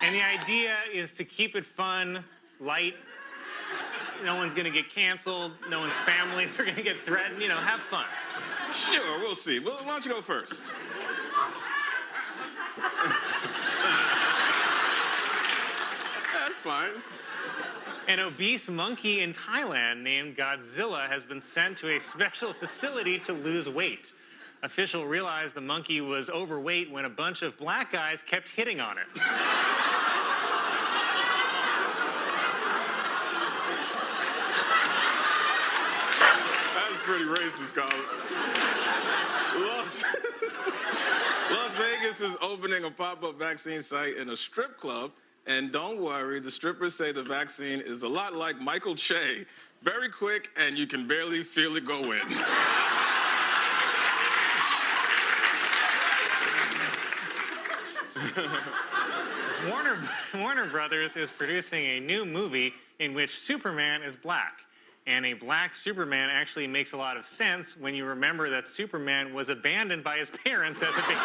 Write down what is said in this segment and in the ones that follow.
And the idea is to keep it fun, light. No one's going to get canceled. No one's families are going to get threatened. You know, have fun. Sure, we'll see. Well, why don't you go first? That's fine. An obese monkey in Thailand named Godzilla has been sent to a special facility to lose weight. Officials realized the monkey was overweight when a bunch of black guys kept hitting on it. That's pretty racist, Colin. Las Vegas is opening a pop-up vaccine site in a strip club. And don't worry, the strippers say the vaccine is a lot like Michael Che. Very quick, and you can barely feel it go in. Warner Brothers is producing a new movie in which Superman is black. And a black Superman actually makes a lot of sense when you remember that Superman was abandoned by his parents as a baby.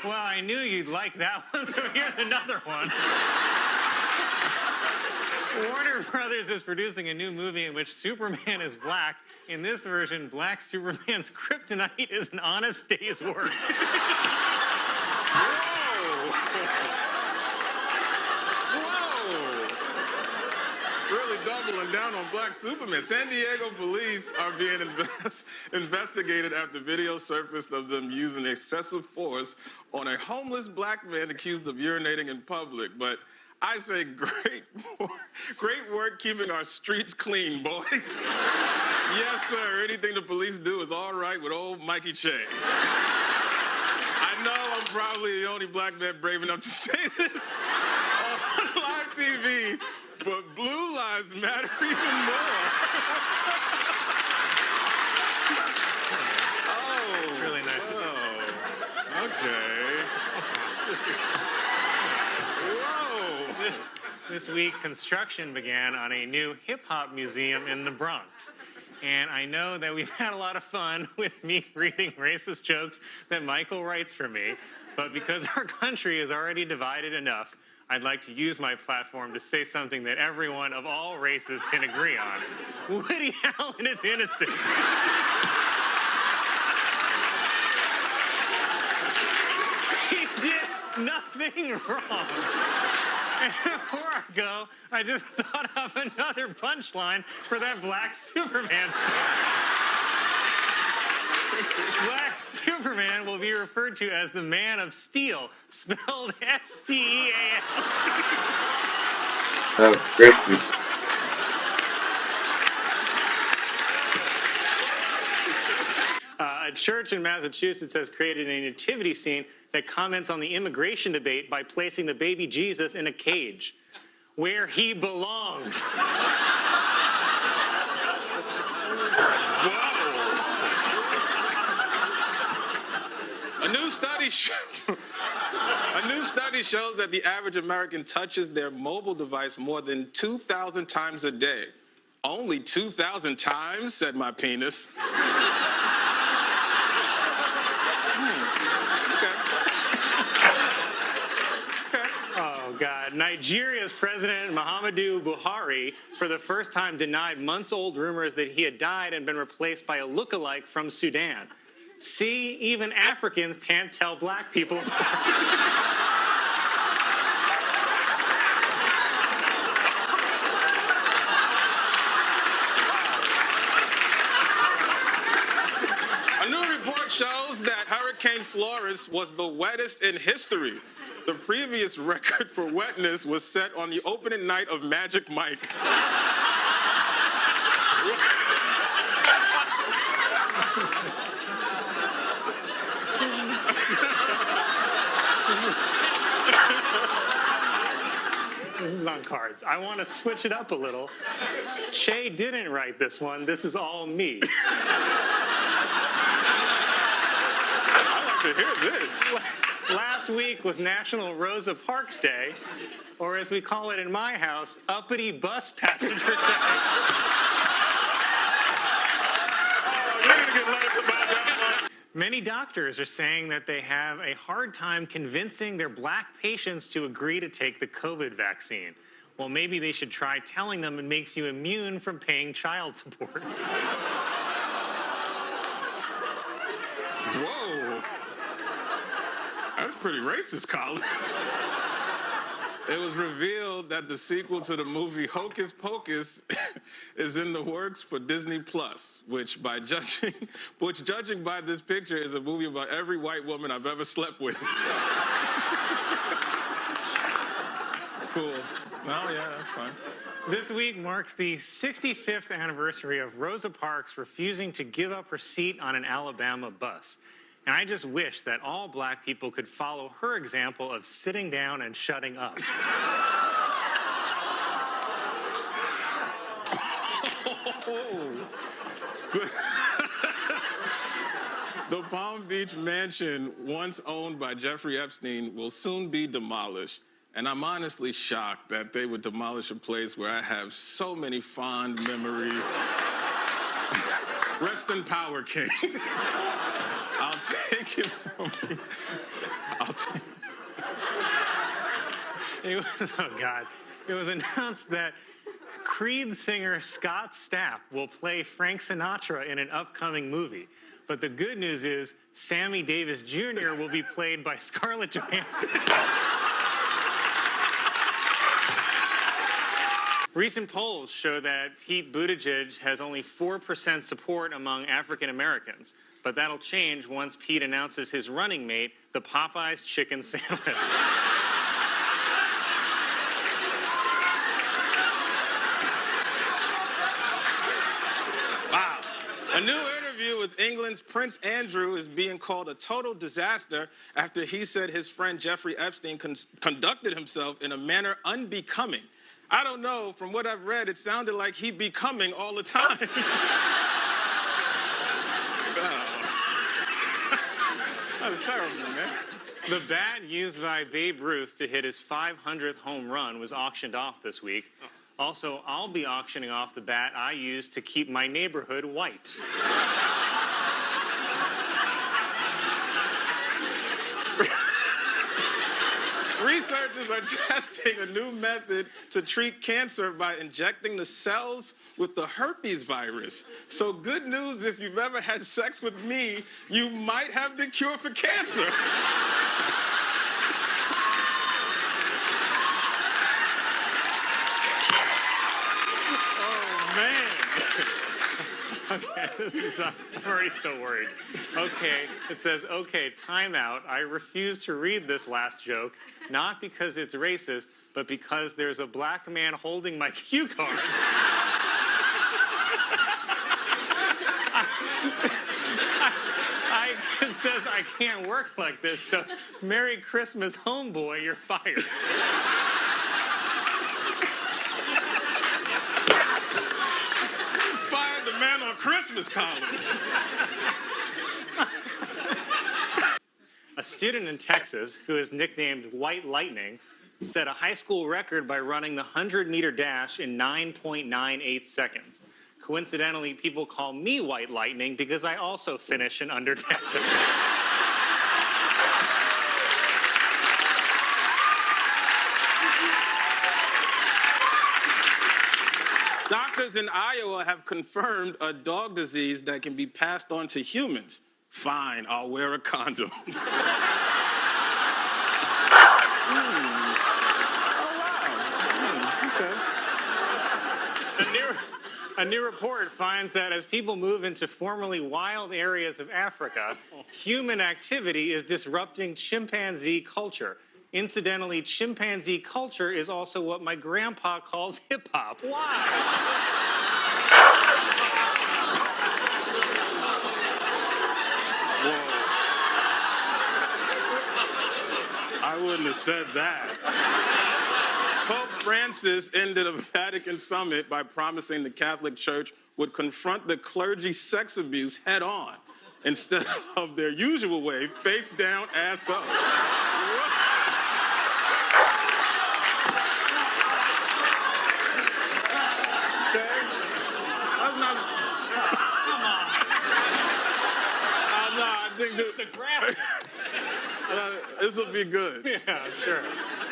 Well, I knew you'd like that one, so here's another one. Warner Brothers is producing a new movie in which Superman is black. In this version, black Superman's kryptonite is an honest day's work. Whoa! Really doubling down on black Superman. San Diego police are being investigated after video surfaced of them using excessive force on a homeless black man accused of urinating in public. But I say great work keeping our streets clean, boys. Yes, sir. Anything the police do is all right with old Mikey Che. I know I'm probably the only black man brave enough to say this on live TV, but blue lives matter even more. It's really nice of you. Okay. Whoa. This week, construction began on a new hip-hop museum in the Bronx. And I know that we've had a lot of fun with me reading racist jokes that Michael writes for me, but because our country is already divided enough, I'd like to use my platform to say something that everyone of all races can agree on. Woody Allen is innocent. He did nothing wrong. And before I go, I just thought of another punchline for that black Superman story. Black Superman will be referred to as the Man of Steel, spelled S-T-E-A-L. That's racist. A church in Massachusetts has created a nativity scene that comments on the immigration debate by placing the baby Jesus in a cage, where he belongs. A new study shows that the average American touches their mobile device more than 2,000 times a day. Only 2,000 times, said my penis. Oh, God. Nigeria's President Muhammadu Buhari, for the first time, denied months-old rumors that he had died and been replaced by a look-alike from Sudan. See, even Africans can't tell black people apart. A new report shows that Hurricane Florence was the wettest in history. The previous record for wetness was set on the opening night of Magic Mike. This is on cards. I want to switch it up a little. Che didn't write this one. This is all me. I'd like to hear this. Last week was National Rosa Parks Day, or as we call it in my house, Uppity Bus Passenger Day. Oh, we're going to get letters about Many doctors are saying that they have a hard time convincing their black patients to agree to take the COVID vaccine. Well, maybe they should try telling them it makes you immune from paying child support. Whoa. That's pretty racist, Colin. It was revealed that the sequel to the movie Hocus Pocus is in the works for Disney Plus, which judging by this picture is a movie about every white woman I've ever slept with. Cool. Well, yeah, that's fine. This week marks the 65th anniversary of Rosa Parks refusing to give up her seat on an Alabama bus. And I just wish that all black people could follow her example of sitting down and shutting up. The Palm Beach mansion, once owned by Jeffrey Epstein, will soon be demolished. And I'm honestly shocked that they would demolish a place where I have so many fond memories. Rest in power, King. I'll take it from me. Oh, God. It was announced that Creed singer Scott Stapp will play Frank Sinatra in an upcoming movie. But the good news is Sammy Davis Jr. will be played by Scarlett Johansson. Recent polls show that Pete Buttigieg has only 4% support among African Americans, but that'll change once Pete announces his running mate, the Popeyes chicken sandwich. Wow. A new interview with England's Prince Andrew is being called a total disaster after he said his friend Jeffrey Epstein conducted himself in a manner unbecoming. I don't know, from what I've read, it sounded like he be coming all the time. That was terrible, man. The bat used by Babe Ruth to hit his 500th home run was auctioned off this week. Also, I'll be auctioning off the bat I used to keep my neighborhood white. Researchers are testing a new method to treat cancer by injecting the cells with the herpes virus. So good news, if you've ever had sex with me, you might have the cure for cancer. Oh, man. Okay, I'm already so worried. Okay, it says, okay, time out. I refuse to read this last joke, not because it's racist, but because there's a black man holding my cue card. It says I can't work like this, so Merry Christmas, homeboy, you're fired. Fired the man on Christmas, Colin. A student in Texas, who is nicknamed White Lightning, set a high school record by running the 100-meter dash in 9.98 seconds. Coincidentally, people call me White Lightning because I also finish in under 10 seconds. Doctors in Iowa have confirmed a dog disease that can be passed on to humans. Fine, I'll wear a condom. Oh, wow. Okay. A new report finds that as people move into formerly wild areas of Africa, human activity is disrupting chimpanzee culture. Incidentally, chimpanzee culture is also what my grandpa calls hip-hop. Why? I wouldn't have said that. Pope Francis ended a Vatican summit by promising the Catholic Church would confront the clergy sex abuse head on instead of their usual way, face down, ass up. Okay? I'm not. think The graphic. this will be good. Yeah, sure.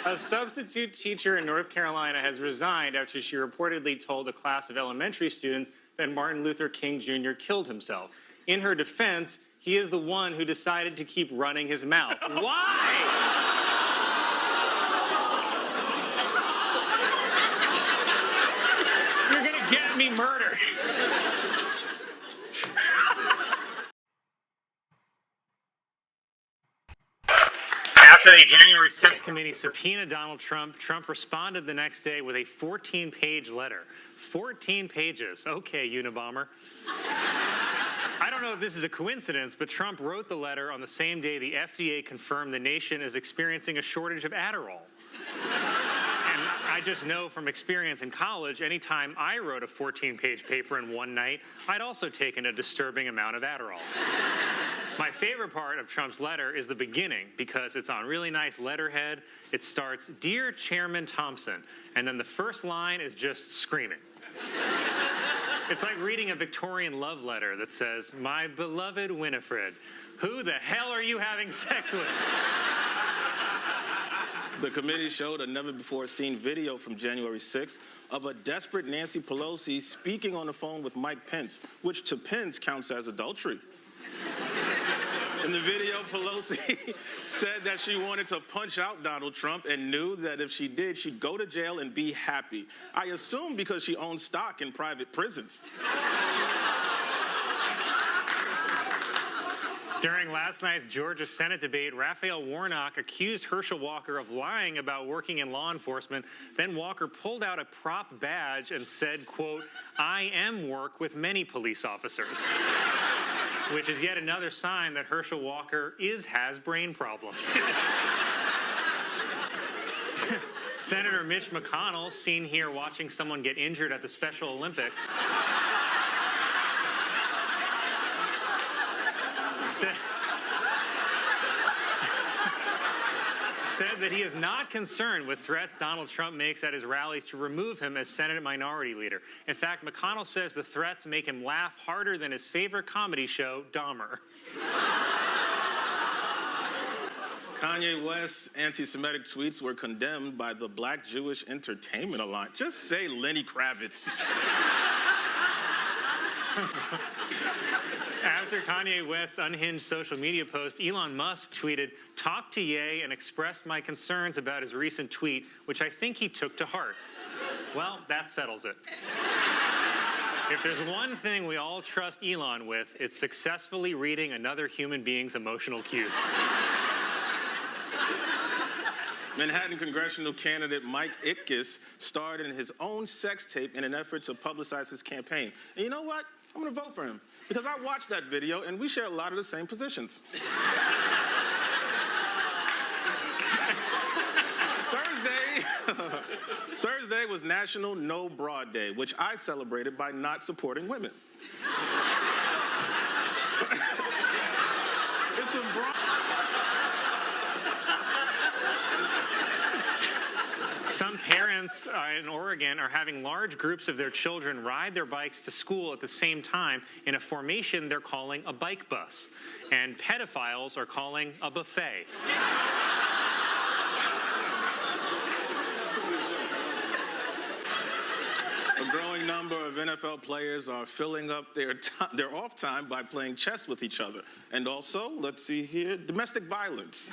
A substitute teacher in North Carolina has resigned after she reportedly told a class of elementary students that Martin Luther King Jr. killed himself. In her defense, he is the one who decided to keep running his mouth. Why? You're gonna get me murdered. After the January 6th committee subpoenaed Donald Trump, Trump responded the next day with a 14-page letter. 14 pages. Okay, Unabomber. I don't know if this is a coincidence, but Trump wrote the letter on the same day the FDA confirmed the nation is experiencing a shortage of Adderall. And I just know from experience in college, anytime I wrote a 14-page paper in one night, I'd also taken a disturbing amount of Adderall. My favorite part of Trump's letter is the beginning because it's on really nice letterhead. It starts, "Dear Chairman Thompson," and then the first line is just screaming. It's like reading a Victorian love letter that says, "My beloved Winifred, who the hell are you having sex with?" The committee showed a never-before-seen video from January 6th of a desperate Nancy Pelosi speaking on the phone with Mike Pence, which to Pence counts as adultery. In the video, Pelosi said that she wanted to punch out Donald Trump and knew that if she did, she'd go to jail and be happy. I assume because she owns stock in private prisons. During last night's Georgia Senate debate, Raphael Warnock accused Herschel Walker of lying about working in law enforcement. Then Walker pulled out a prop badge and said, quote, "I am work with many police officers," which is yet another sign that Herschel Walker has brain problems. Senator Mitch McConnell, seen here watching someone get injured at the Special Olympics, said that he is not concerned with threats Donald Trump makes at his rallies to remove him as Senate Minority Leader. In fact, McConnell says the threats make him laugh harder than his favorite comedy show, Dahmer. Kanye West's anti-Semitic tweets were condemned by the Black Jewish Entertainment Alliance. Just say Lenny Kravitz. After Kanye West's unhinged social media post, Elon Musk tweeted, "Talked to Ye and expressed my concerns about his recent tweet, which I think he took to heart." Well, that settles it. If there's one thing we all trust Elon with, it's successfully reading another human being's emotional cues. Manhattan congressional candidate Mike Ickes starred in his own sex tape in an effort to publicize his campaign. And you know what? I'm going to vote for him because I watched that video and we share a lot of the same positions. Thursday was National No Broad Day, which I celebrated by not supporting women. It's a broad. Some parents in Oregon are having large groups of their children ride their bikes to school at the same time in a formation they're calling a bike bus. And pedophiles are calling a buffet. A growing number of NFL players are filling up their off time by playing chess with each other. And also, let's see here, domestic violence.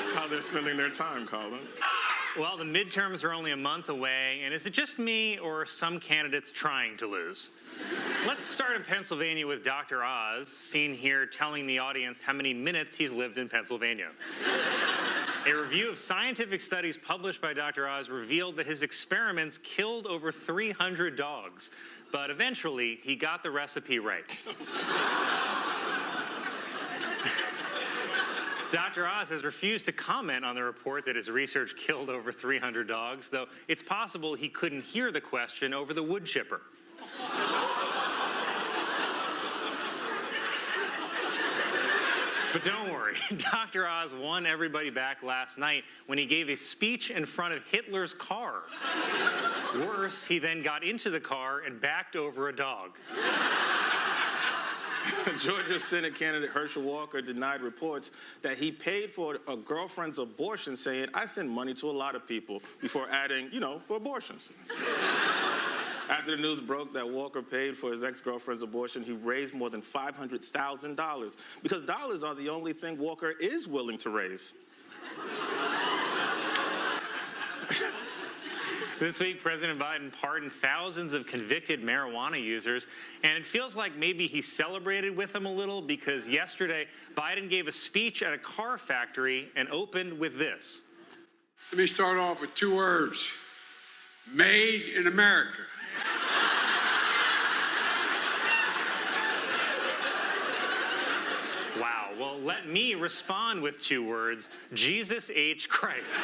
That's how they're spending their time, Colin. Well, the midterms are only a month away, and is it just me or some candidates trying to lose? Let's start in Pennsylvania with Dr. Oz, seen here telling the audience how many minutes he's lived in Pennsylvania. A review of scientific studies published by Dr. Oz revealed that his experiments killed over 300 dogs, but eventually he got the recipe right. Dr. Oz has refused to comment on the report that his research killed over 300 dogs, though it's possible he couldn't hear the question over the wood chipper. But don't worry, Dr. Oz won everybody back last night when he gave a speech in front of Hitler's car. Worse, he then got into the car and backed over a dog. Georgia Senate candidate Herschel Walker denied reports that he paid for a girlfriend's abortion, saying, "I send money to a lot of people," before adding, for abortions. After the news broke that Walker paid for his ex-girlfriend's abortion, he raised more than $500,000 because dollars are the only thing Walker is willing to raise. This week, President Biden pardoned thousands of convicted marijuana users, and it feels like maybe he celebrated with them a little because yesterday, Biden gave a speech at a car factory and opened with this. Let me start off with 2 words: made in America. Wow, well, let me respond with 2 words: Jesus H. Christ.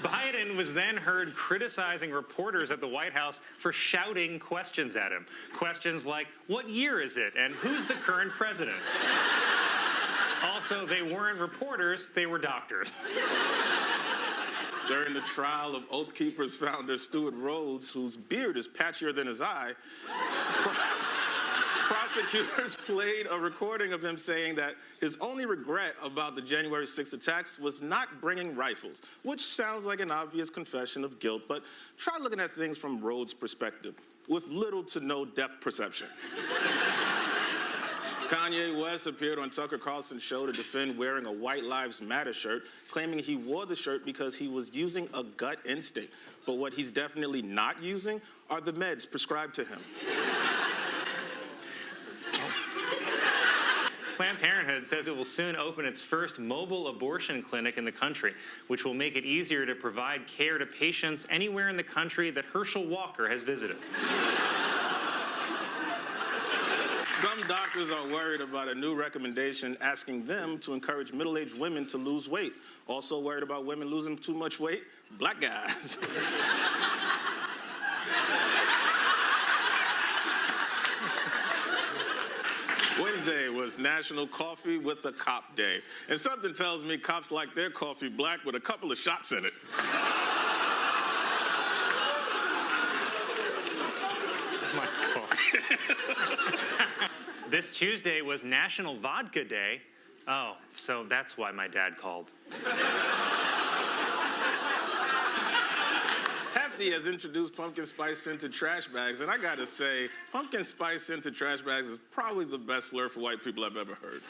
Biden was then heard criticizing reporters at the White House for shouting questions at him. Questions like, "What year is it?" and "Who's the current president?" Also, they weren't reporters, they were doctors. During the trial of Oath Keepers founder Stuart Rhodes, whose beard is patchier than his eye, prosecutors played a recording of him saying that his only regret about the January 6th attacks was not bringing rifles, which sounds like an obvious confession of guilt, but try looking at things from Rhodes' perspective, with little to no depth perception. Kanye West appeared on Tucker Carlson's show to defend wearing a White Lives Matter shirt, claiming he wore the shirt because he was using a gut instinct. But what he's definitely not using are the meds prescribed to him. Planned Parenthood says it will soon open its first mobile abortion clinic in the country, which will make it easier to provide care to patients anywhere in the country that Herschel Walker has visited. Some doctors are worried about a new recommendation asking them to encourage middle-aged women to lose weight. Also worried about women losing too much weight? Black guys. Wednesday was National Coffee with a Cop Day. And something tells me cops like their coffee black with a couple of shots in it. My God. This Tuesday was National Vodka Day. Oh, so that's why my dad called. Hefty has introduced pumpkin spice scented trash bags, and I gotta say, pumpkin spice scented trash bags is probably the best slur for white people I've ever heard.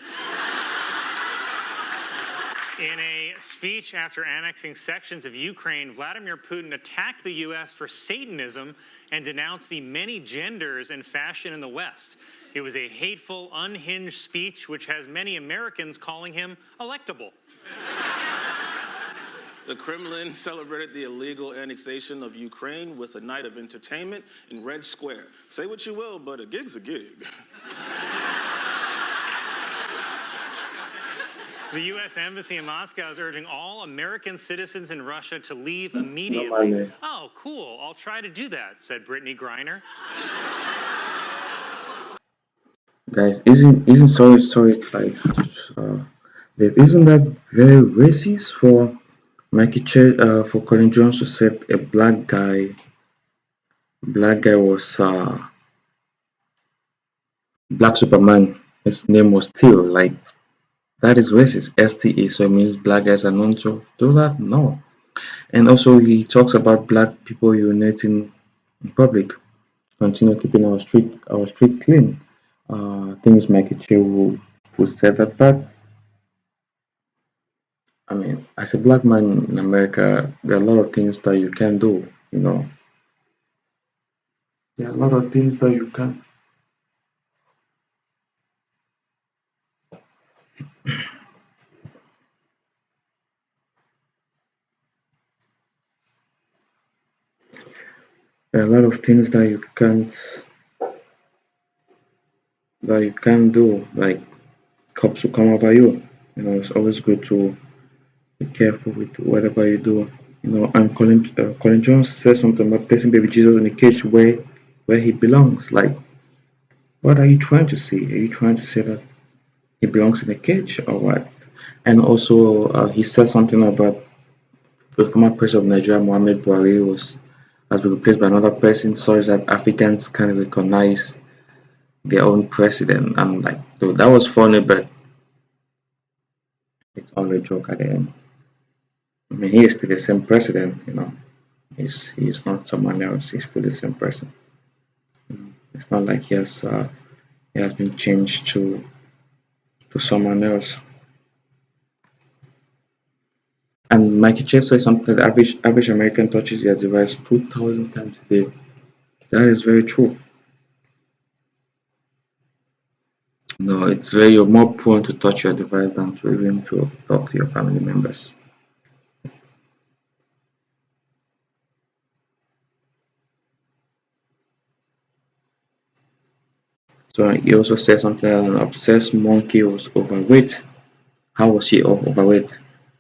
In a speech after annexing sections of Ukraine, Vladimir Putin attacked the U.S. for Satanism and denounced the many genders in fashion in the West. It was a hateful, unhinged speech which has many Americans calling him electable. The Kremlin celebrated the illegal annexation of Ukraine with a night of entertainment in Red Square. Say what you will, but a gig's a gig. The U.S. Embassy in Moscow is urging all American citizens in Russia to leave immediately. Oh, cool. I'll try to do that, said Brittany Griner. Guys, isn't sorry like isn't that very racist for for Colin Jost to say a black guy was black Superman. His name was Steel. Like that is racist. STA, so it means black guys are known to do that? No. And also he talks about black people uniting in public, continue keeping our street clean. I think it's Mikey Che who said that, but I mean, as a black man in America, there are a lot of things that you can do, you know. There are a lot of things that you can. There are a lot of things that you can do, like cops will come over you. You know, it's always good to be careful with whatever you do. You know, and Colin Jones said something about placing baby Jesus in a cage where he belongs. Like, what are you trying to say? Are you trying to say that he belongs in a cage or what? And also, he said something about the former president of Nigeria, Mohammed Buhari, was has been replaced by another person, such that Africans can't recognize their own president. I'm like, dude, that was funny, but it's all a joke at the end. I mean, he is still the same president, you know. He's not someone else. He's still the same person. It's not like he has been changed to someone else. And Michael Chase says something that average American touches their device 2,000 times a day. That is very true. No, it's where you're more prone to touch your device than to even to talk to your family members. So he also said something that an obsessed monkey was overweight. How was she overweight?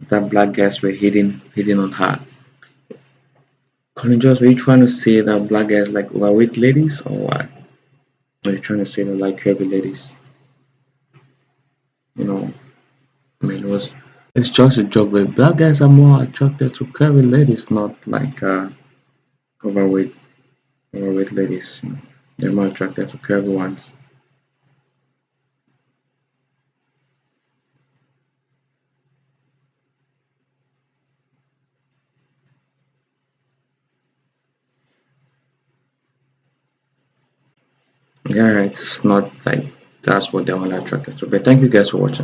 That black guys were hitting on her. Colin Jost, were you trying to say that black guys like overweight ladies or what? Are you trying to say they like curvy ladies? You know, I mean, it's just a joke, but black guys are more attracted to curvy ladies, not like overweight overweight ladies. You know. They're more attracted to curvy ones. Yeah, it's not like that's what they're only attracted to. But thank you guys for watching.